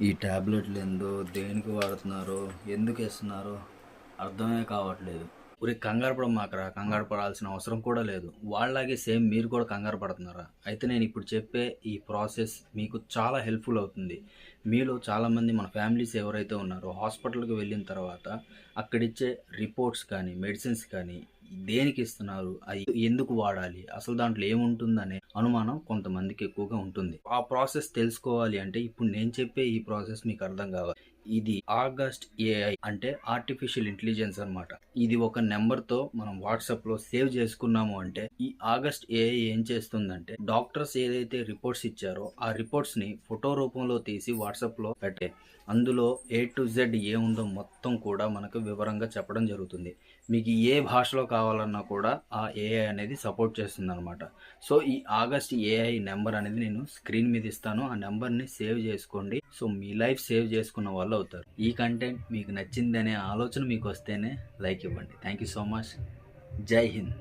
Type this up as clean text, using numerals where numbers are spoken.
ఈ టాబ్లెట్లు ఏందో దేనికి వాడుతున్నారో ఎందుకు ఇస్తున్నారో అర్థమే కావట్లేదు. ఊరికే కంగారు పడమాకరా, కంగారు పడాల్సిన అవసరం కూడా లేదు. వాళ్ళలాగే సేమ్ మీరు కూడా కంగారు పడుతున్నారా? అయితే నేను ఇప్పుడు చెప్పే ఈ ప్రాసెస్ మీకు చాలా హెల్ప్ఫుల్ అవుతుంది. మీలో చాలామంది మన ఫ్యామిలీస్ ఎవరైతే ఉన్నారో హాస్పిటల్కి వెళ్ళిన తర్వాత అక్కడిచ్చే రిపోర్ట్స్ కానీ మెడిసిన్స్ కానీ దేనికి ఇస్తున్నారు, అవి ఎందుకు వాడాలి, అసలు దాంట్లో ఏముంటుందనే అనుమానం కొంతమందికి ఎక్కువగా ఉంటుంది. ఆ ప్రాసెస్ తెలుసుకోవాలి అంటే ఇప్పుడు నేను చెప్పే ఈ ప్రాసెస్ మీకు అర్థం కావాలి. ఇది ఆగస్ట్ ఏఐ అంటే ఆర్టిఫిషియల్ ఇంటెలిజెన్స్ అన్నమాట. ఇది ఒక నెంబర్తో మనం వాట్సాప్లో సేవ్ చేసుకున్నాము అంటే ఈ ఆగస్ట్ ఏఐ ఏం చేస్తుందంటే డాక్టర్స్ ఏదైతే రిపోర్ట్స్ ఇచ్చారో ఆ రిపోర్ట్స్ని ఫోటో రూపంలో తీసి వాట్సాప్లో పెట్టే అందులో ఏ టు జెడ్ ఏముందో మొత్తం కూడా మనకు వివరంగా చెప్పడం జరుగుతుంది. మీకు ఏ భాషలో కావాలన్నా కూడా ఆ ఏఐ అనేది సపోర్ట్ చేస్తుంది అనమాట. సో ఈ ఆగస్ట్ ఏఐ నెంబర్ అనేది నేను స్క్రీన్ మీద ఇస్తాను. ఆ నెంబర్ని సేవ్ చేసుకోండి. సో మీ లైఫ్ సేవ్ చేసుకున్న వాళ్ళు అవుతారు. ఈ కంటెంట్ మీకు నచ్చిందనే ఆలోచన మీకు వస్తేనే లైక్ ఇవ్వండి. Thank you so much. జై హింద్.